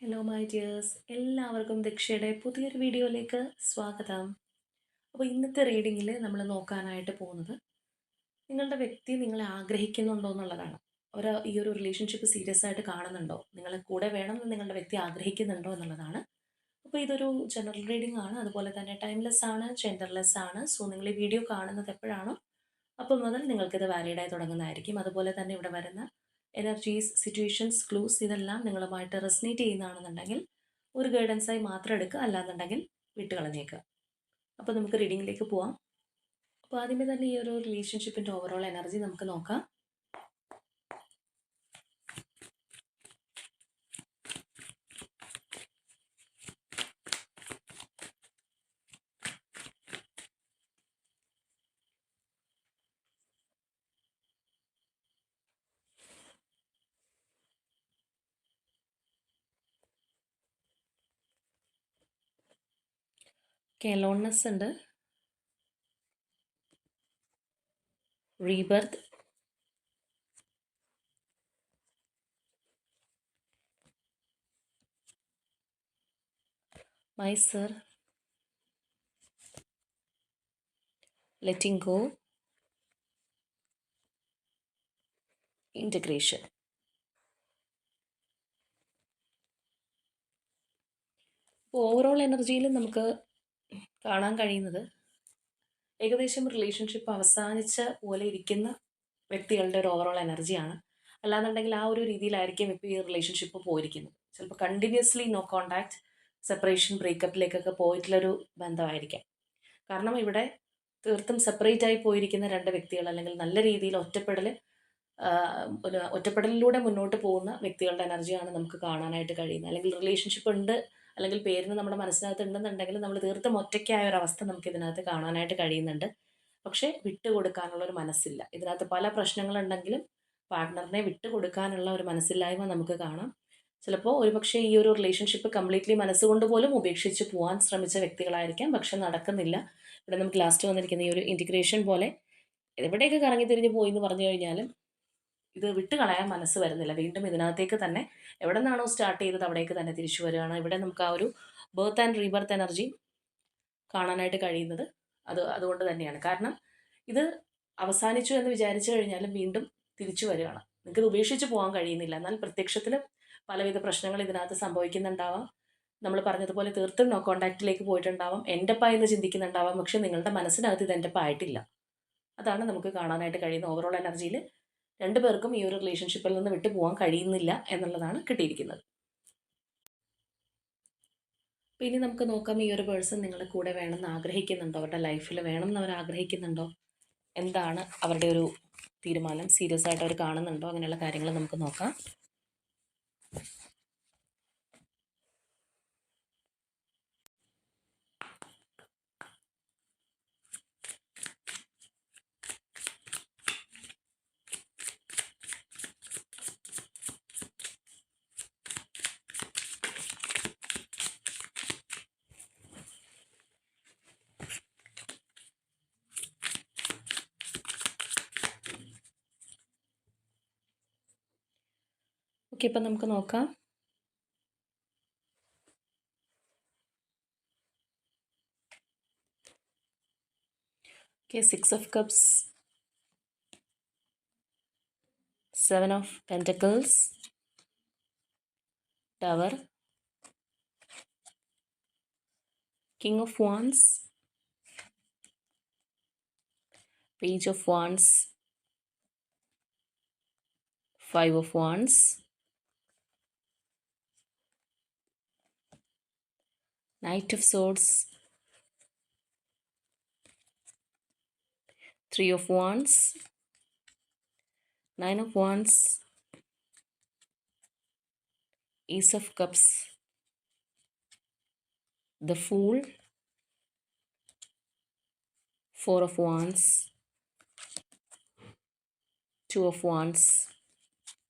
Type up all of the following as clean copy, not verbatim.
Hello my dears, എല്ലാവർക്കും ദക്ഷയുടെ പുതിയൊരു വീഡിയോയിലേക്ക് സ്വാഗതം. അപ്പോൾ ഇന്നത്തെ റീഡിങ്ങിൽ നമ്മൾ നോക്കാനായിട്ട് പോകുന്നത് നിങ്ങളുടെ വ്യക്തി നിങ്ങളെ ആഗ്രഹിക്കുന്നുണ്ടോ എന്നുള്ളതാണ്. ഈ ഒരു റിലേഷൻഷിപ്പ് സീരിയസ് ആയിട്ട് കാണുന്നുണ്ടോ, നിങ്ങളെ കൂടെ വേണമെന്ന് നിങ്ങളുടെ വ്യക്തി ആഗ്രഹിക്കുന്നുണ്ടോ എന്നുള്ളതാണ്. അപ്പോൾ ഇതൊരു ജനറൽ റീഡിംഗ് ആണ്, അതുപോലെ തന്നെ ടൈംലെസ് ആണ്, ജെൻഡർലെസ് ആണ്. സോ നിങ്ങൾ ഈ വീഡിയോ കാണുന്നത് എപ്പോഴാണോ അപ്പോൾ മുതൽ നിങ്ങൾക്കിത് വാലിഡായി തുടങ്ങുന്നതായിരിക്കും. അതുപോലെ തന്നെ ഇവിടെ വരുന്ന എനർജീസ്, സിറ്റുവേഷൻസ്, ക്ലൂസ് ഇതെല്ലാം നിങ്ങളുമായിട്ട് റെസനേറ്റ് ചെയ്യുന്നതാണെന്നുണ്ടെങ്കിൽ ഒരു ഗൈഡൻസായി മാത്രം എടുക്കുക, അല്ലാന്നുണ്ടെങ്കിൽ വിട്ടുകളഞ്ഞേക്കുക. അപ്പോൾ നമുക്ക് റീഡിങ്ങിലേക്ക് പോവാം. അപ്പോൾ ആദ്യമേ തന്നെ ഈ ഒരു റിലേഷൻഷിപ്പിൻ്റെ ഓവറോൾ എനർജി നമുക്ക് നോക്കാം. ലോൺനെസ് ഉണ്ട്, rebirth, miser, letting go, integration. Overall എനർജിയിൽ നമുക്ക് കാണാൻ കഴിയുന്നത് ഏകദേശം റിലേഷൻഷിപ്പ് അവസാനിച്ച പോലെ ഇരിക്കുന്ന വ്യക്തികളുടെ ഒരു ഓവറോൾ എനർജിയാണ്. അല്ലാന്നുണ്ടെങ്കിൽ ആ ഒരു രീതിയിലായിരിക്കും ഇപ്പോൾ ഈ റിലേഷൻഷിപ്പ് പോയിരിക്കുന്നത്. ചിലപ്പോൾ കണ്ടിന്യൂസ്ലി നോ കോണ്ടാക്ട്, സെപ്പറേഷൻ, ബ്രേക്കപ്പിലേക്കൊക്കെ പോയിട്ടുള്ളൊരു ബന്ധമായിരിക്കാം. കാരണം ഇവിടെ തീർത്തും സെപ്പറേറ്റ് ആയി പോയിരിക്കുന്ന രണ്ട് വ്യക്തികൾ, അല്ലെങ്കിൽ നല്ല രീതിയിൽ ഒരു ഒറ്റപ്പെടലിലൂടെ മുന്നോട്ട് പോകുന്ന വ്യക്തികളുടെ എനർജിയാണ് നമുക്ക് കാണാനായിട്ട് കഴിയുന്നത്. അല്ലെങ്കിൽ റിലേഷൻഷിപ്പ് ഉണ്ട്, അല്ലെങ്കിൽ പേരിന് നമ്മുടെ മനസ്സിനകത്ത് ഉണ്ടെന്നുണ്ടെങ്കിൽ നമ്മൾ തീർത്തും ഒറ്റയ്ക്കായ ഒരു അവസ്ഥ നമുക്ക് ഇതിനകത്ത് കാണാനായിട്ട് കഴിയുന്നുണ്ട്. പക്ഷേ വിട്ടുകൊടുക്കാനുള്ള ഒരു മനസ്സില്ല. ഇതിനകത്ത് പല പ്രശ്നങ്ങളുണ്ടെങ്കിലും പാർട്ട്ണറിനെ വിട്ടുകൊടുക്കാനുള്ള ഒരു മനസ്സില്ലായ്മ നമുക്ക് കാണാം. ചിലപ്പോൾ ഒരുപക്ഷെ ഈ ഒരു റിലേഷൻഷിപ്പ് കംപ്ലീറ്റ്ലി മനസ്സുകൊണ്ട് പോലും ഉപേക്ഷിച്ച് പോകാൻ ശ്രമിച്ച വ്യക്തികളായിരിക്കാം, പക്ഷെ നടക്കുന്നില്ല. ഇവിടെ നമുക്ക് ലാസ്റ്റ് വന്നിരിക്കുന്ന ഈ ഒരു ഇൻറ്റിഗ്രേഷൻ പോലെ എവിടെയൊക്കെ കറങ്ങി തിരിഞ്ഞ് പോയി എന്ന് പറഞ്ഞു കഴിഞ്ഞാലും ഇത് വിട്ട് കളയാൻ മനസ്സ് വരുന്നില്ല. വീണ്ടും ഇതിനകത്തേക്ക് തന്നെ എവിടെ നിന്നാണോ സ്റ്റാർട്ട് ചെയ്തത് അവിടേക്ക് തന്നെ തിരിച്ചു വരികയാണ്. ഇവിടെ നമുക്ക് ആ ഒരു ബർത്ത് ആൻഡ് റീബർത്ത് എനർജി കാണാനായിട്ട് കഴിയുന്നത് അതുകൊണ്ട് തന്നെയാണ്. കാരണം ഇത് അവസാനിച്ചു എന്ന് വിചാരിച്ചു കഴിഞ്ഞാലും വീണ്ടും തിരിച്ചു വരികയാണ്. നിങ്ങൾക്കിത് ഉപേക്ഷിച്ച് പോകാൻ കഴിയുന്നില്ല. എന്നാൽ പ്രത്യക്ഷത്തിൽ പലവിധ പ്രശ്നങ്ങൾ ഇതിനകത്ത് സംഭവിക്കുന്നുണ്ടാവാം. നമ്മൾ പറഞ്ഞതുപോലെ തീർത്തും നോ കോണ്ടാക്റ്റിലേക്ക് പോയിട്ടുണ്ടാവാം, എൻ്റെപ്പ എന്ന് ചിന്തിക്കുന്നുണ്ടാവാം. പക്ഷെ നിങ്ങളുടെ മനസ്സിനകത്ത് ഇത് എൻ്റെപ്പ ആയിട്ടില്ല. അതാണ് നമുക്ക് കാണാനായിട്ട് കഴിയുന്ന ഓവറോൾ എനർജിയിൽ. രണ്ടു പേർക്കും ഈ ഒരു റിലേഷൻഷിപ്പിൽ നിന്ന് വിട്ടു പോകാൻ കഴിയുന്നില്ല എന്നുള്ളതാണ് കിട്ടിയിരിക്കുന്നത്. അപ്പോൾ ഇനി നമുക്ക് നോക്കാം, ഈ ഒരു പേഴ്സൺ നിങ്ങളുടെ കൂടെ വേണമെന്ന് ആഗ്രഹിക്കുന്നുണ്ടോ, അവരുടെ ലൈഫിൽ വേണം എന്ന് അവർ ആഗ്രഹിക്കുന്നുണ്ടോ, എന്താണ് അവരുടെ ഒരു തീരുമാനം, സീരിയസ് ആയിട്ട് അവർ കാണുന്നുണ്ടോ, അങ്ങനെയുള്ള കാര്യങ്ങൾ നമുക്ക് നോക്കാം. ഓക്കെ, ഇപ്പം നമുക്ക് നോക്കാം. Okay, 6 of Cups, 7 of Pentacles, Tower, King of Wands, Page of Wands, 5 of Wands, Knight of Swords, 3 of Wands, 9 of Wands, Ace of Cups, the Fool, 4 of Wands, 2 of Wands,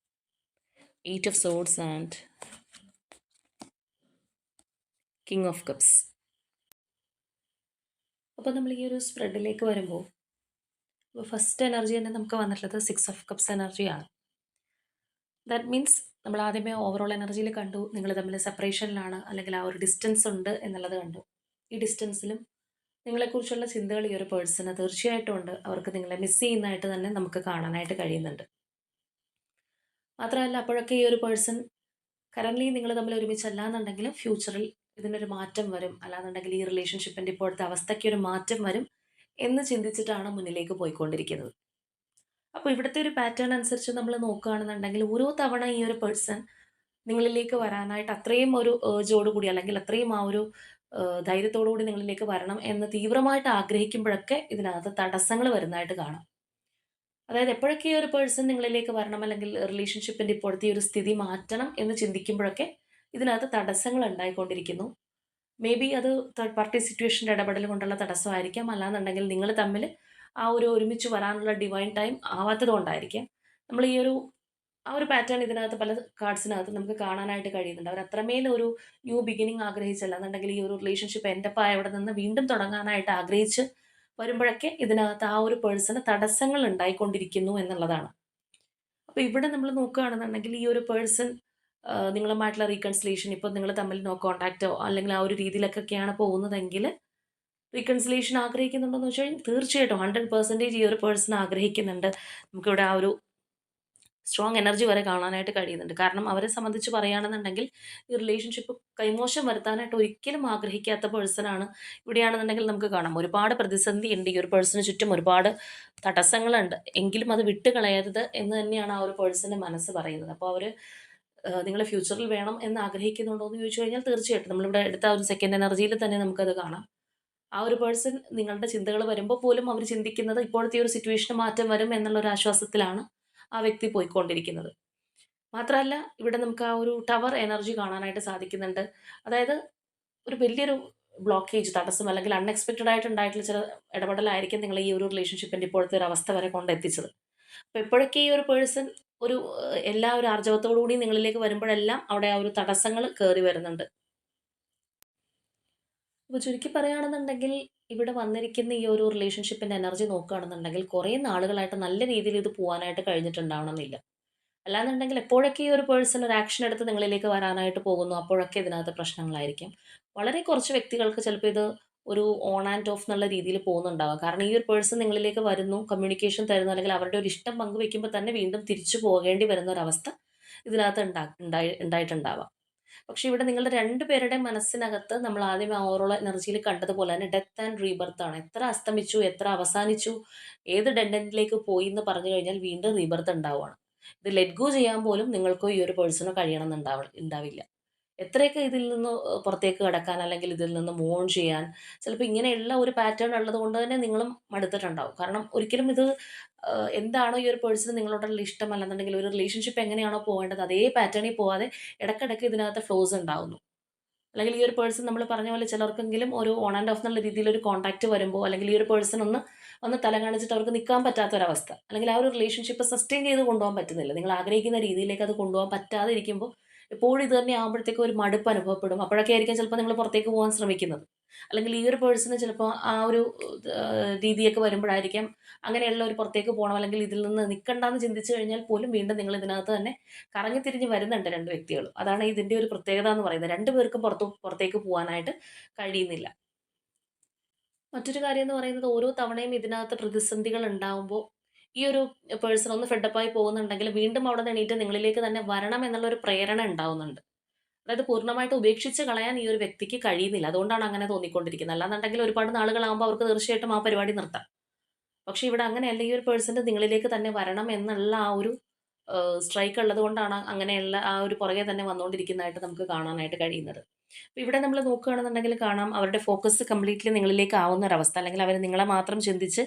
8 of Swords and King of Cups. അപ്പോൾ നമ്മൾ ഈ ഒരു സ്പ്രെഡിലേക്ക് വരുമ്പോൾ first energy തന്നെ നമുക്ക് വന്നിട്ടുള്ളത് 6 of Cups എനർജിയാണ്. That means നമ്മൾ ആദ്യമേ ഓവറോൾ എനർജിയിൽ കണ്ടു നിങ്ങൾ തമ്മിൽ സെപ്പറേഷനിലാണ് അല്ലെങ്കിൽ ആ ഒരു ഡിസ്റ്റൻസ് ഉണ്ട് എന്നുള്ളത് കണ്ടു. ഈ ഡിസ്റ്റൻസിലും നിങ്ങളെക്കുറിച്ചുള്ള ചിന്തകൾ ഈ ഒരു പേഴ്സണ് തീർച്ചയായിട്ടും ഉണ്ട്. അവർക്ക് നിങ്ങളെ മിസ് ചെയ്യുന്നതായിട്ട് തന്നെ നമുക്ക് കാണാനായിട്ട് കഴിയുന്നുണ്ട്. മാത്രമല്ല അപ്പോഴൊക്കെ ഈ ഒരു പേഴ്സൺ കറൻ്റ്ലി നിങ്ങൾ തമ്മിൽ ഒരുമിച്ചല്ല എന്നുണ്ടെങ്കിലും ഫ്യൂച്ചറിൽ ഇതിനൊരു മാറ്റം വരും, അല്ലാന്നുണ്ടെങ്കിൽ ഈ റിലേഷൻഷിപ്പിൻ്റെ ഇപ്പോഴത്തെ അവസ്ഥയ്ക്ക് ഒരു മാറ്റം വരും എന്ന് ചിന്തിച്ചിട്ടാണ് മുന്നിലേക്ക് പോയിക്കൊണ്ടിരിക്കുന്നത്. അപ്പോൾ ഇവിടുത്തെ ഒരു പാറ്റേൺ അനുസരിച്ച് നമ്മൾ നോക്കുകയാണെന്നുണ്ടെങ്കിൽ ഓരോ തവണ ഈ ഒരു പേഴ്സൺ നിങ്ങളിലേക്ക് വരാനായിട്ട് അത്രയും ഒരു ഏർജോട് കൂടി അല്ലെങ്കിൽ അത്രയും ആ ഒരു ധൈര്യത്തോടു കൂടി നിങ്ങളിലേക്ക് വരണം എന്ന് തീവ്രമായിട്ട് ആഗ്രഹിക്കുമ്പോഴൊക്കെ ഇതിനകത്ത് തടസ്സങ്ങൾ വരുന്നതായിട്ട് കാണാം. അതായത് എപ്പോഴൊക്കെ ഈ ഒരു പേഴ്സൺ നിങ്ങളിലേക്ക് വരണം അല്ലെങ്കിൽ റിലേഷൻഷിപ്പിൻ്റെ ഇപ്പോഴത്തെ ഈ ഒരു സ്ഥിതി മാറ്റണം എന്ന് ചിന്തിക്കുമ്പോഴൊക്കെ ഇതിനകത്ത് തടസ്സങ്ങൾ ഉണ്ടായിക്കൊണ്ടിരിക്കുന്നു. മേ ബി അത് തേർഡ് പാർട്ടി സിറ്റുവേഷൻ്റെ ഇടപെടൽ കൊണ്ടുള്ള തടസ്സമായിരിക്കാം, അല്ലാന്നുണ്ടെങ്കിൽ നിങ്ങൾ തമ്മിൽ ആ ഒരു ഒരുമിച്ച് വരാനുള്ള ഡിവൈൻ ടൈം ആവാത്തത് കൊണ്ടായിരിക്കാം. നമ്മൾ ഈ ഒരു ആ ഒരു പാറ്റേൺ ഇതിനകത്ത് പല കാർഡ്സിനകത്ത് നമുക്ക് കാണാനായിട്ട് കഴിയുന്നുണ്ട്. അവർ അത്രമേൽ ഒരു ന്യൂ ബിഗിനിങ് ആഗ്രഹിച്ചല്ല എന്നുണ്ടെങ്കിൽ ഈ ഒരു റിലേഷൻഷിപ്പ് എൻ്റപ്പ് ആയവിടെ നിന്ന് വീണ്ടും തുടങ്ങാനായിട്ട് ആഗ്രഹിച്ച് വരുമ്പോഴൊക്കെ ഇതിനകത്ത് ആ ഒരു പേഴ്സണ് തടസ്സങ്ങൾ ഉണ്ടായിക്കൊണ്ടിരിക്കുന്നു എന്നുള്ളതാണ്. അപ്പോൾ ഇവിടെ നമ്മൾ നോക്കുകയാണെന്നുണ്ടെങ്കിൽ ഈ ഒരു പേഴ്സൺ നിങ്ങളുമായിട്ടുള്ള റീകൺസിലേഷൻ ഇപ്പോൾ നിങ്ങൾ തമ്മിൽ നോ കോൺടാക്റ്റോ അല്ലെങ്കിൽ ആ ഒരു രീതിയിലൊക്കെയാണ് പോകുന്നതെങ്കിൽ റീകൺസിലേഷൻ ആഗ്രഹിക്കുന്നുണ്ടോയെന്ന് വെച്ച് കഴിഞ്ഞാൽ തീർച്ചയായിട്ടും 100% ഈ ഒരു പേഴ്സൺ ആഗ്രഹിക്കുന്നുണ്ട്. നമുക്കിവിടെ ആ ഒരു സ്ട്രോങ് എനർജി വരെ കാണാനായിട്ട് കഴിയുന്നുണ്ട്. കാരണം അവരെ സംബന്ധിച്ച് പറയുകയാണെന്നുണ്ടെങ്കിൽ ഈ റിലേഷൻഷിപ്പ് കൈമോശം വരുത്താനായിട്ട് ഒരിക്കലും ആഗ്രഹിക്കാത്ത പേഴ്സണാണ്. ഇവിടെയാണെന്നുണ്ടെങ്കിൽ നമുക്ക് കാണാം ഒരുപാട് പ്രതിസന്ധി ഉണ്ട്, ഈ ഒരു പേഴ്സണ് ചുറ്റും ഒരുപാട് തടസ്സങ്ങളുണ്ട്, എങ്കിലും അത് വിട്ട് കളയരുത് എന്ന് തന്നെയാണ് ആ ഒരു പേഴ്സൻ്റെ മനസ്സ് പറയുന്നത്. അപ്പോൾ അവർ നിങ്ങൾ ഫ്യൂച്ചറിൽ വേണം എന്ന് ആഗ്രഹിക്കുന്നുണ്ടോ എന്ന് ചോദിച്ചു കഴിഞ്ഞാൽ തീർച്ചയായിട്ടും നമ്മളിവിടെ എടുത്ത ആ ഒരു സെക്കൻഡ് എനർജിയിൽ തന്നെ നമുക്കത് കാണാം. ആ ഒരു പേഴ്സൺ നിങ്ങളുടെ ചിന്തകൾ വരുമ്പോൾ പോലും അവർ ചിന്തിക്കുന്നത് ഇപ്പോഴത്തെ ഈ ഒരു സിറ്റുവേഷന് മാറ്റം വരും എന്നുള്ള ഒരു ആശ്വാസത്തിലാണ് ആ വ്യക്തി പോയിക്കൊണ്ടിരിക്കുന്നത്. മാത്രമല്ല ഇവിടെ നമുക്ക് ആ ഒരു ടവർ എനർജി കാണാനായിട്ട് സാധിക്കുന്നുണ്ട്. അതായത് ഒരു വലിയൊരു ബ്ലോക്കേജ്, തടസ്സം അല്ലെങ്കിൽ അൺഎക്സ്പെക്റ്റഡ് ആയിട്ട് ഉണ്ടായിട്ടുള്ള ചില ഇടപെടലായിരിക്കും നിങ്ങൾ ഈ ഒരു റിലേഷൻഷിപ്പിൻ്റെ ഇപ്പോഴത്തെ ഒരു അവസ്ഥ വരെ കൊണ്ടെത്തിച്ചത്. അപ്പോൾ എപ്പോഴൊക്കെ ഈ ഒരു പേഴ്സൺ ഒരു എല്ലാ ഒരു ആർജവത്തോടു കൂടി നിങ്ങളിലേക്ക് വരുമ്പോഴെല്ലാം അവിടെ ആ ഒരു തടസ്സങ്ങൾ കയറി വരുന്നുണ്ട്. അപ്പോൾ ചുരുക്കി പറയുകയാണെന്നുണ്ടെങ്കിൽ ഇവിടെ വന്നിരിക്കുന്ന ഈ ഒരു റിലേഷൻഷിപ്പിൻ്റെ എനർജി നോക്കുകയാണെന്നുണ്ടെങ്കിൽ കുറേ നാളുകളായിട്ട് നല്ല രീതിയിൽ ഇത് പോകാനായിട്ട് കഴിഞ്ഞിട്ടുണ്ടാവണമെന്നില്ല. അല്ലാന്നുണ്ടെങ്കിൽ എപ്പോഴൊക്കെ ഈ ഒരു പേഴ്സൺ ഒരു ആക്ഷൻ എടുത്ത് നിങ്ങളിലേക്ക് വരാനായിട്ട് പോകുന്നു അപ്പോഴൊക്കെ ഇതിനകത്ത് പ്രശ്നങ്ങളായിരിക്കും. വളരെ കുറച്ച് വ്യക്തികൾക്ക് ചിലപ്പോൾ ഇത് ഒരു ഓൺ ആൻഡ് ഓഫ് എന്നുള്ള രീതിയിൽ പോകുന്നുണ്ടാവാം. കാരണം ഈ ഒരു പേഴ്സൺ നിങ്ങളിലേക്ക് വരുന്നു, കമ്മ്യൂണിക്കേഷൻ തരുന്നു, അല്ലെങ്കിൽ അവരുടെ ഒരു ഇഷ്ടം പങ്കുവെക്കുമ്പോൾ തന്നെ വീണ്ടും തിരിച്ചു പോകേണ്ടി വരുന്ന ഒരവസ്ഥ ഇതിനകത്ത് ഉണ്ടായിട്ടുണ്ടാവാം. പക്ഷെ ഇവിടെ നിങ്ങളുടെ രണ്ടുപേരുടെ മനസ്സിനകത്ത് നമ്മൾ ആദ്യം ആ ഓവറോൾ എനർജിയിൽ കണ്ടതുപോലെ തന്നെ ഡെത്ത് ആൻഡ് റീബർത്ത് ആണ്. എത്ര അസ്തമിച്ചു, എത്ര അവസാനിച്ചു, ഏത് ഡെൻഡന്റിലേക്ക് പോയി എന്ന് പറഞ്ഞു കഴിഞ്ഞാൽ വീണ്ടും റീബർത്ത് ഉണ്ടാവുകയാണ്. ഇത് ലെറ്റ് ഗോ ചെയ്യാൻ പോലും നിങ്ങൾക്കോ ഈ ഒരു പേഴ്സണോ കഴിയണം ഉണ്ടാവില്ല. എത്രയൊക്കെ ഇതിൽ നിന്ന് പുറത്തേക്ക് കടക്കാൻ അല്ലെങ്കിൽ ഇതിൽ നിന്ന് മൂവ് ഓൺ ചെയ്യാൻ ചിലപ്പോൾ ഇങ്ങനെയുള്ള ഒരു പാറ്റേൺ ഉള്ളത് കൊണ്ട് തന്നെ നിങ്ങളും മടുത്തിട്ടുണ്ടാവും. കാരണം ഒരിക്കലും ഇത് എന്താണോ ഈ ഒരു പേഴ്സണ് നിങ്ങളോടുള്ള ഇഷ്ടം അല്ലെന്നുണ്ടെങ്കിൽ ഒരു റിലേഷൻഷിപ്പ് എങ്ങനെയാണോ പോകേണ്ടത് അതേ പാറ്റേണിൽ പോവാതെ ഇടയ്ക്കിടയ്ക്ക് ഇതിനകത്ത് ഫ്ലോസ് ഉണ്ടാവുന്നു. അല്ലെങ്കിൽ ഈ ഒരു പേഴ്സൺ നമ്മൾ പറഞ്ഞ പോലെ ചിലർക്കെങ്കിലും ഒരു ഓൺ ആൻഡ് ഓഫ് എന്നുള്ള രീതിയിൽ ഒരു കോൺടാക്റ്റ് വരുമ്പോൾ അല്ലെങ്കിൽ ഈ ഒരു പേഴ്സൺ ഒന്ന് ഒന്ന് തല കാണിച്ചിട്ട് അവർക്ക് നിൽക്കാൻ പറ്റാത്തൊരവസ്ഥ അല്ലെങ്കിൽ ആ ഒരു റിലേഷൻഷിപ്പ് സസ്റ്റെയിൻ ചെയ്ത് കൊണ്ടുപോകാൻ പറ്റുന്നില്ല, നിങ്ങൾ ആഗ്രഹിക്കുന്ന രീതിയിലേക്ക് അത് കൊണ്ടുപോകാൻ പറ്റാതെ ഇരിക്കുമ്പോൾ എപ്പോഴും ഇത് തന്നെ ആകുമ്പോഴത്തേക്കും ഒരു മടുപ്പ് അനുഭവപ്പെടും. അപ്പോഴൊക്കെ ആയിരിക്കും ചിലപ്പോൾ നിങ്ങൾ പുറത്തേക്ക് പോകാൻ ശ്രമിക്കുന്നത്. അല്ലെങ്കിൽ ഈ ഒരു പേഴ്സണ് ചിലപ്പോൾ ആ ഒരു രീതിയൊക്കെ വരുമ്പോഴായിരിക്കാം അങ്ങനെയുള്ള ഒരു പുറത്തേക്ക് പോകണം അല്ലെങ്കിൽ ഇതിൽ നിന്ന് നിൽക്കണ്ടെന്ന് ചിന്തിച്ചു കഴിഞ്ഞാൽ പോലും വീണ്ടും നിങ്ങൾ ഇതിനകത്ത് തന്നെ കറങ്ങി തിരിഞ്ഞ് വരുന്നുണ്ട് രണ്ട് വ്യക്തികളും. അതാണ് ഇതിൻ്റെ ഒരു പ്രത്യേകത എന്ന് പറയുന്നത്. രണ്ടു പേർക്കും പുറത്തേക്ക് പോകാനായിട്ട് കഴിയുന്നില്ല. മറ്റൊരു കാര്യം എന്ന് പറയുന്നത് ഓരോ തവണയും ഇതിനകത്ത് പ്രതിസന്ധികൾ ഉണ്ടാവുമ്പോൾ ഈ ഒരു പേഴ്സൺ ഒന്ന് ഫെഡപ്പായി പോകുന്നുണ്ടെങ്കിൽ വീണ്ടും അവിടെ നിന്ന് എണീറ്റ് നിങ്ങളിലേക്ക് തന്നെ വരണം എന്നുള്ള ഒരു പ്രേരണ ഉണ്ടാവുന്നുണ്ട്. അതായത് പൂർണ്ണമായിട്ട് ഉപേക്ഷിച്ച് കളയാൻ ഈ ഒരു വ്യക്തിക്ക് കഴിയുന്നില്ല. അതുകൊണ്ടാണ് അങ്ങനെ തോന്നിക്കൊണ്ടിരിക്കുന്നത്. അല്ലാന്നുണ്ടെങ്കിൽ ഒരുപാട് നാളുകളാകുമ്പോൾ അവർക്ക് തീർച്ചയായിട്ടും ആ പരിപാടി നിർത്താം. പക്ഷേ ഇവിടെ അങ്ങനെയല്ല. ഈ ഒരു പേഴ്സൺ നിങ്ങളിലേക്ക് തന്നെ വരണം എന്നുള്ള ആ ഒരു സ്ട്രൈക്ക് ഉള്ളത് കൊണ്ടാണ് അങ്ങനെയുള്ള ആ ഒരു പുറകെ തന്നെ വന്നുകൊണ്ടിരിക്കുന്നതായിട്ട് നമുക്ക് കാണാനായിട്ട് കഴിയുന്നത്. അപ്പോൾ ഇവിടെ നമ്മൾ നോക്കുകയാണെന്നുണ്ടെങ്കിൽ കാണാം അവരുടെ ഫോക്കസ് കംപ്ലീറ്റ്ലി നിങ്ങളിലേക്ക് ആവുന്ന ഒരവസ്ഥ, അല്ലെങ്കിൽ അവർ നിങ്ങളെ മാത്രം ചിന്തിച്ച്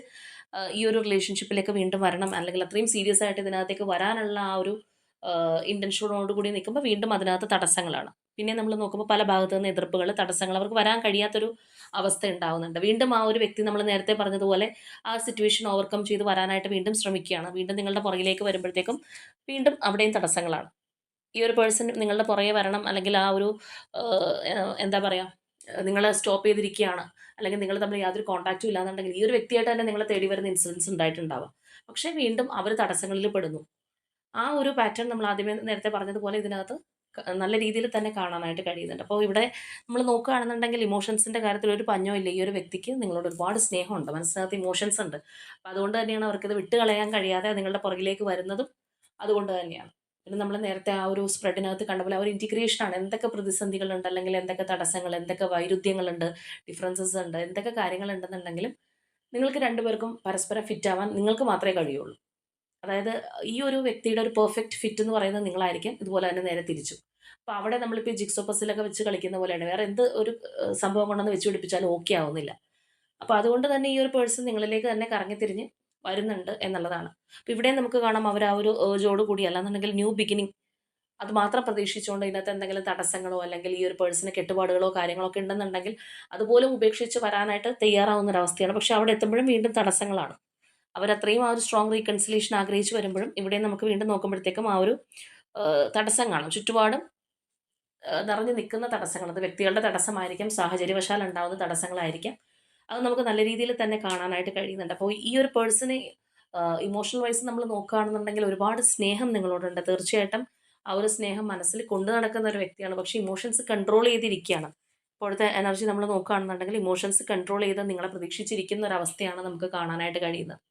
ഈ ഒരു റിലേഷൻഷിപ്പിലേക്ക് വീണ്ടും വരണം അല്ലെങ്കിൽ അത്രയും സീരിയസ് ആയിട്ട് ഇതിനകത്തേക്ക് വരാനുള്ള ആ ഒരു ഇൻറ്റൻഷനോട് കൂടി നിൽക്കുമ്പോൾ വീണ്ടും അതിനകത്ത് തടസ്സങ്ങളാണ്. പിന്നെ നമ്മൾ നോക്കുമ്പോൾ പല ഭാഗത്തു നിന്ന് എതിർപ്പുകൾ, തടസ്സങ്ങൾ, അവർക്ക് വരാൻ കഴിയാത്തൊരു അവസ്ഥ ഉണ്ടാവുന്നുണ്ട്. വീണ്ടും ആ ഒരു വ്യക്തി നമ്മൾ നേരത്തെ പറഞ്ഞതുപോലെ ആ സിറ്റുവേഷൻ ഓവർകം ചെയ്ത് വരാനായിട്ട് വീണ്ടും ശ്രമിക്കുകയാണ്. വീണ്ടും നിങ്ങളുടെ പുറകിലേക്ക് വരുമ്പോഴത്തേക്കും വീണ്ടും അവിടെയും തടസ്സങ്ങളാണ്. ഈ ഒരു പേഴ്സൺ നിങ്ങളുടെ പുറകെ വരണം അല്ലെങ്കിൽ ആ ഒരു എന്താ പറയുക, നിങ്ങളെ സ്റ്റോപ്പ് ചെയ്തിരിക്കുകയാണ് അല്ലെങ്കിൽ നിങ്ങൾ തമ്മിൽ യാതൊരു കോൺടാക്റ്റും ഇല്ലാന്നുണ്ടെങ്കിൽ ഈ ഒരു വ്യക്തിയായിട്ട് തന്നെ നിങ്ങളെ തേടി വരുന്ന ഇൻസിഡൻസ് ഉണ്ടായിട്ടുണ്ടാവാം. പക്ഷേ വീണ്ടും അവർ തടസ്സങ്ങളിൽ പെടുന്നു. ആ ഒരു പാറ്റേൺ നമ്മൾ ആദ്യമേ നേരത്തെ പറഞ്ഞതുപോലെ ഇതിനകത്ത് നല്ല രീതിയിൽ തന്നെ കാണാനായിട്ട് കഴിയുന്നുണ്ട്. അപ്പോൾ ഇവിടെ നമ്മൾ നോക്കുകയാണെന്നുണ്ടെങ്കിൽ ഇമോഷൻസിൻ്റെ കാര്യത്തിൽ ഒരു പഞ്ഞവും ഇല്ല. ഈ ഒരു വ്യക്തിക്ക് നിങ്ങളോട് ഒരുപാട് സ്നേഹമുണ്ട്. മനസ്സിനകത്ത് ഇമോഷൻസ് ഉണ്ട്. അപ്പോൾ അതുകൊണ്ട് തന്നെയാണ് അവർക്കിത് വിട്ട് കളയാൻ കഴിയാതെ നിങ്ങളുടെ പുറകിലേക്ക് വരുന്നതും അതുകൊണ്ട് തന്നെയാണ്. പിന്നെ നമ്മൾ നേരത്തെ ആ ഒരു സ്പ്രെഡിനകത്ത് കണ്ട പോലെ ആ ഒരു ഇൻറ്റിഗ്രേഷനാണ്. എന്തൊക്കെ പ്രതിസന്ധികളുണ്ട്, അല്ലെങ്കിൽ എന്തൊക്കെ തടസ്സങ്ങൾ, എന്തൊക്കെ വൈരുദ്ധ്യങ്ങളുണ്ട്, ഡിഫറൻസസ് ഉണ്ട്, എന്തൊക്കെ കാര്യങ്ങളുണ്ടെന്നുണ്ടെങ്കിലും നിങ്ങൾക്ക് രണ്ടുപേർക്കും പരസ്പരം ഫിറ്റ് ആവാൻ നിങ്ങൾക്ക് മാത്രമേ കഴിയുള്ളൂ. അതായത് ഈ ഒരു വ്യക്തിയുടെ ഒരു പെർഫെക്റ്റ് ഫിറ്റ് എന്ന് പറയുന്നത് നിങ്ങളായിരിക്കും. ഇതുപോലെ തന്നെ നേരെ തിരിച്ചും. അപ്പോൾ അവിടെ നമ്മളിപ്പോൾ ഈ ജിഗ്സോ പസിലൊക്കെ വെച്ച് കളിക്കുന്ന പോലെയാണ്. വേറെ എന്ത് ഒരു സംഭവം കൊണ്ടുവന്ന് വെച്ച് പിടിപ്പിച്ചാലും ഓക്കെ ആവുന്നില്ല. അപ്പോൾ അതുകൊണ്ട് തന്നെ ഈ ഒരു പേഴ്സൺ നിങ്ങളിലേക്ക് തന്നെ കറങ്ങിത്തിരിഞ്ഞ് വരുന്നുണ്ട് എന്നുള്ളതാണ്. അപ്പോൾ ഇവിടെയും നമുക്ക് കാണാം അവർ ആ ഒരു ഏർജോട് കൂടി അല്ലാന്നുണ്ടെങ്കിൽ ന്യൂ ബിഗിനിങ് അത് മാത്രം പ്രതീക്ഷിച്ചുകൊണ്ട് ഇതിനകത്ത് എന്തെങ്കിലും തടസ്സങ്ങളോ അല്ലെങ്കിൽ ഈ ഒരു പേഴ്സണിന് കെട്ടുപാടുകളോ കാര്യങ്ങളോ ഒക്കെ ഉണ്ടെന്നുണ്ടെങ്കിൽ അതുപോലും ഉപേക്ഷിച്ച് വരാനായിട്ട് തയ്യാറാവുന്ന ഒരവസ്ഥയാണ്. പക്ഷെ അവിടെ എത്തുമ്പോഴും വീണ്ടും തടസ്സങ്ങളാണ്. അവരത്രയും ആ ഒരു സ്ട്രോങ് റീകൺസിലേഷൻ ആഗ്രഹിച്ച് വരുമ്പോഴും ഇവിടെ നമുക്ക് വീണ്ടും നോക്കുമ്പോഴത്തേക്കും ആ ഒരു തടസ്സം കാണും. ചുറ്റുപാടും നിറഞ്ഞു നിൽക്കുന്ന തടസ്സങ്ങൾ. അത് വ്യക്തികളുടെ തടസ്സമായിരിക്കാം, സാഹചര്യവശാൽ ഉണ്ടാവുന്ന തടസ്സങ്ങളായിരിക്കാം. അത് നമുക്ക് നല്ല രീതിയിൽ തന്നെ കാണാനായിട്ട് കഴിയുന്നുണ്ട്. അപ്പോൾ ഈ ഒരു പേഴ്സണെ ഇമോഷണൽ വൈസ് നമ്മൾ നോക്കുകയാണെന്നുണ്ടെങ്കിൽ ഒരുപാട് സ്നേഹം നിങ്ങളോടുണ്ട്. തീർച്ചയായിട്ടും ആ ഒരു സ്നേഹം മനസ്സിൽ കൊണ്ടു നടക്കുന്ന ഒരു വ്യക്തിയാണ്. പക്ഷേ ഇമോഷൻസ് കൺട്രോൾ ചെയ്തിരിക്കുകയാണ്. ഇപ്പോഴത്തെ എനർജി നമ്മൾ നോക്കുകയാണെന്നുണ്ടെങ്കിൽ ഇമോഷൻസ് കൺട്രോൾ ചെയ്ത് നിങ്ങളെ പ്രതീക്ഷിച്ചിരിക്കുന്ന ഒരു അവസ്ഥയാണ് നമുക്ക് കാണാനായിട്ട് കഴിയുന്നത്.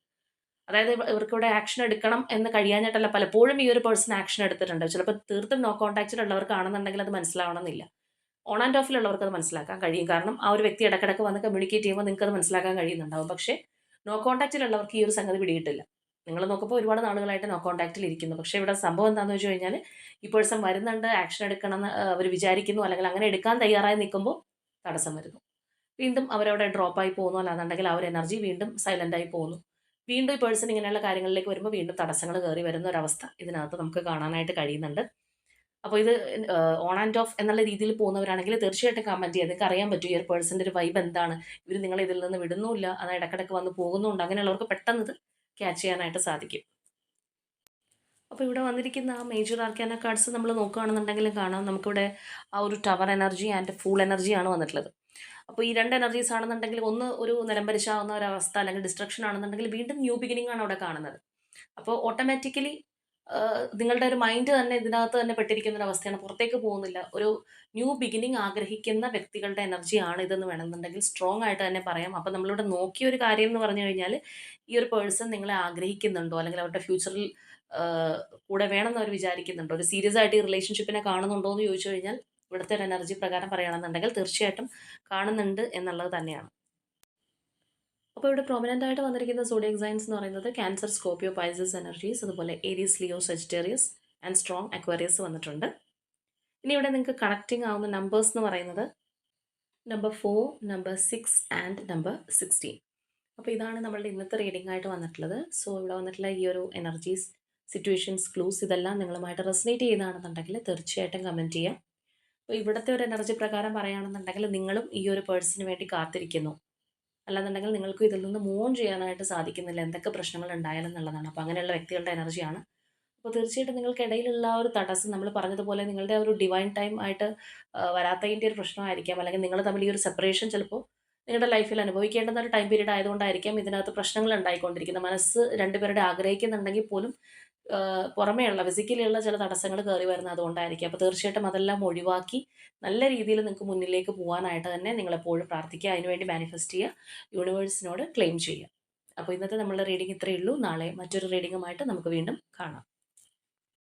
അതായത് ഇവർക്കിവിടെ ആക്ഷൻ എടുക്കണം എന്ന് കഴിയാഞ്ഞിട്ടല്ല, പലപ്പോഴും ഈ ഒരു പേഴ്സൺ ആക്ഷൻ എടുത്തിട്ടുണ്ട്. ചിലപ്പോൾ തീർത്തും നോ കോൺടാക്റ്റിലുള്ളവർക്കാണെന്നുണ്ടെങ്കിൽ അത് മനസ്സിലാവണമെന്നില്ല. ഓൺ ആൻഡ് ഓഫിലുള്ളവർക്ക് അത് മനസ്സിലാക്കാൻ കഴിയും. കാരണം ആ ഒരു വ്യക്തി ഇടക്കിടക്ക് വന്ന് കമ്മ്യൂണിക്കേറ്റ് ചെയ്യുമ്പോൾ നിങ്ങൾക്ക് അത് മനസ്സിലാക്കാൻ കഴിയുന്നുണ്ടാവും. പക്ഷേ നോ കോൺടാക്റ്റിലുള്ളവർക്ക് ഈ ഒരു സംഗതി പിടിയിട്ടില്ല. നിങ്ങൾ നോക്കുമ്പോൾ ഒരുപാട് നാളുകളായിട്ട് നോ കോൺടാക്റ്റിൽ ഇരിക്കുന്നു. പക്ഷേ ഇവിടെ സംഭവം എന്താണെന്ന് വെച്ച് കഴിഞ്ഞാൽ ഈ പേഴ്സൺ വരുന്നുണ്ട്, ആക്ഷൻ എടുക്കണം എന്ന് അവർ വിചാരിക്കുന്നു, അല്ലെങ്കിൽ അങ്ങനെ എടുക്കാൻ തയ്യാറായി നിൽക്കുമ്പോൾ തടസ്സം വരുന്നു. വീണ്ടും അവരവിടെ ഡ്രോപ്പായി പോകുന്നു, അല്ലാന്നുണ്ടെങ്കിൽ ആ ഒരു എനർജി വീണ്ടും സൈലൻ്റായി പോകുന്നു. വീണ്ടും ഈ പേഴ്സൺ ഇങ്ങനെയുള്ള കാര്യങ്ങളിലേക്ക് വരുമ്പോൾ വീണ്ടും തടസ്സങ്ങൾ കയറി വരുന്ന ഒരവസ്ഥ ഇതിനകത്ത് നമുക്ക് കാണാനായിട്ട് കഴിയുന്നുണ്ട്. അപ്പോൾ ഇത് ഓൺ ആൻഡ് ഓഫ് എന്നുള്ള രീതിയിൽ പോകുന്നവരാണെങ്കിൽ തീർച്ചയായിട്ടും കമൻറ്റ് ചെയ്യുക. നിങ്ങൾക്ക് അറിയാൻ പറ്റും ഈ ഒരു പേഴ്സൻ്റെ ഒരു വൈബ് എന്താണ്. ഇവർ നിങ്ങളെ ഇതിൽ നിന്ന് വിടുന്നുമില്ല, അത് ഇടക്കിടക്ക് വന്ന് പോകുന്നുണ്ട്. അങ്ങനെയുള്ളവർക്ക് പെട്ടെന്ന് ഇത് ക്യാച്ച് ചെയ്യാനായിട്ട് സാധിക്കും. അപ്പോൾ ഇവിടെ വന്നിരിക്കുന്ന ആ മേജർ ആർക്കാന കാർഡ്സ് നമ്മൾ നോക്കുകയാണെന്നുണ്ടെങ്കിലും കാണാം നമുക്കിവിടെ ആ ഒരു ടവർ എനർജി ആൻഡ് ഫൂൾ എനർജിയാണ് വന്നിട്ടുള്ളത്. അപ്പോൾ ഈ രണ്ട് എനർജീസ് ആണെന്നുണ്ടെങ്കിൽ ഒന്ന് ഒരു നിലംപരിശാവുന്ന ഒരവസ്ഥ അല്ലെങ്കിൽ ഡിസ്ട്രക്ഷൻ ആണെന്നുണ്ടെങ്കിൽ വീണ്ടും ന്യൂ ബിഗിനിങ് ആണ് അവിടെ കാണുന്നത്. അപ്പോൾ ഓട്ടോമാറ്റിക്കലി നിങ്ങളുടെ ഒരു മൈൻഡ് തന്നെ ഇതിനകത്ത് തന്നെ പെട്ടിരിക്കുന്ന ഒരു അവസ്ഥയാണ്. പുറത്തേക്ക് പോകുന്നില്ല. ഒരു ന്യൂ ബിഗിനിങ് ആഗ്രഹിക്കുന്ന വ്യക്തികളുടെ എനർജിയാണ് ഇതെന്ന് വേണമെന്നുണ്ടെങ്കിൽ സ്ട്രോങ് ആയിട്ട് തന്നെ പറയാം. അപ്പോൾ നമ്മളിവിടെ നോക്കിയ ഒരു കാര്യം എന്ന് പറഞ്ഞു കഴിഞ്ഞാൽ ഈ ഒരു പേഴ്സൺ നിങ്ങളെ ആഗ്രഹിക്കുന്നുണ്ടോ, അല്ലെങ്കിൽ അവരുടെ ഫ്യൂച്ചറിൽ കൂടെ വേണമെന്ന് അവർ വിചാരിക്കുന്നുണ്ടോ, ഒരു സീരിയസ് ആയിട്ട് ഈ റിലേഷൻഷിപ്പിനെ കാണുന്നുണ്ടോ എന്ന് ചോദിച്ചു കഴിഞ്ഞാൽ ഇവിടുത്തെ ഒരു എനർജി പ്രകാരം പറയുകയാണെന്നുണ്ടെങ്കിൽ തീർച്ചയായിട്ടും കാണുന്നുണ്ട് എന്നുള്ളത് തന്നെയാണ്. അപ്പോൾ ഇവിടെ പ്രൊമിനൻ്റ് ആയിട്ട് വന്നിരിക്കുന്ന സോഡിയക് സൈൻസ് എന്ന് പറയുന്നത് ക്യാൻസർ, സ്കോർപിയോ, പൈസസ് എനർജീസ്, അതുപോലെ Aries, Leo, Sagittarius and strong Aquarius വന്നിട്ടുണ്ട്. ഇനി ഇവിടെ നിങ്ങൾക്ക് കണക്റ്റിംഗ് ആവുന്ന നമ്പേഴ്സ് എന്ന് പറയുന്നത് നമ്പർ 4, നമ്പർ 6 ആൻഡ് നമ്പർ 16. അപ്പോൾ ഇതാണ് നമ്മളുടെ ഇന്നത്തെ റീഡിംഗ് ആയിട്ട് വന്നിട്ടുള്ളത്. സോ ഇവിടെ വന്നിട്ടുള്ള ഈ ഒരു എനർജീസ്, സിറ്റുവേഷൻസ്, ക്ലൂസ് ഇതെല്ലാം നിങ്ങളുമായിട്ട് റെസനേറ്റ് ചെയ്യുന്നതാണെന്നുണ്ടെങ്കിൽ തീർച്ചയായിട്ടും കമൻറ്റ് ചെയ്യാം. അപ്പോൾ ഇവിടുത്തെ ഒരു എനർജി പ്രകാരം പറയുകയാണെന്നുണ്ടെങ്കിൽ നിങ്ങളും ഈ ഒരു പേഴ്സണിന് വേണ്ടി കാത്തിരിക്കുന്നു, അല്ലാന്നുണ്ടെങ്കിൽ നിങ്ങൾക്കും ഇതിൽ നിന്ന് മൂവ് ഓൺ ചെയ്യാനായിട്ട് സാധിക്കുന്നില്ല, എന്തൊക്കെ പ്രശ്നങ്ങൾ ഉണ്ടായാലും എന്നുള്ളതാണ്. അപ്പോൾ അങ്ങനെയുള്ള വ്യക്തികളുടെ എനർജിയാണ്. അപ്പോൾ തീർച്ചയായിട്ടും നിങ്ങൾക്കിടയിലുള്ള ആ ഒരു തടസ്സം നമ്മൾ പറഞ്ഞതുപോലെ നിങ്ങളുടെ ആ ഒരു ഡിവൈൻ ടൈം ആയിട്ട് വരാത്തതിൻ്റെ ഒരു പ്രശ്നമായിരിക്കാം, അല്ലെങ്കിൽ നിങ്ങൾ തമ്മിൽ ഈ ഒരു സെപ്പറേഷൻ ചിലപ്പോൾ നിങ്ങളുടെ ലൈഫിൽ അനുഭവിക്കേണ്ടുന്ന ഒരു ടൈം പീരീഡ് ആയതുകൊണ്ടായിരിക്കാം ഇതിനകത്ത് പ്രശ്നങ്ങൾ ഉണ്ടായിക്കൊണ്ടിരിക്കുന്നത്. മനസ്സ് രണ്ടുപേരുടെ ആഗ്രഹിക്കുന്നുണ്ടെങ്കിൽ പോലും പുറമേയുള്ള ഫിസിക്കലിയുള്ള ചില തടസ്സങ്ങൾ കയറി വരുന്നത് അതുകൊണ്ടായിരിക്കും. അപ്പോൾ തീർച്ചയായിട്ടും അതെല്ലാം ഒഴിവാക്കി നല്ല രീതിയിൽ നിങ്ങൾക്ക് മുന്നിലേക്ക് പോകാനായിട്ട് തന്നെ നിങ്ങളെപ്പോഴും പ്രാർത്ഥിക്കുക, അതിനുവേണ്ടി മാനിഫെസ്റ്റ് ചെയ്യുക, യൂണിവേഴ്സിനോട് ക്ലെയിം ചെയ്യുക. അപ്പോൾ ഇന്നത്തെ നമ്മളുടെ റീഡിംഗ് ഇത്രയേ ഉള്ളൂ. നാളെ മറ്റൊരു റീഡിങ്ങുമായിട്ട് നമുക്ക് വീണ്ടും കാണാം.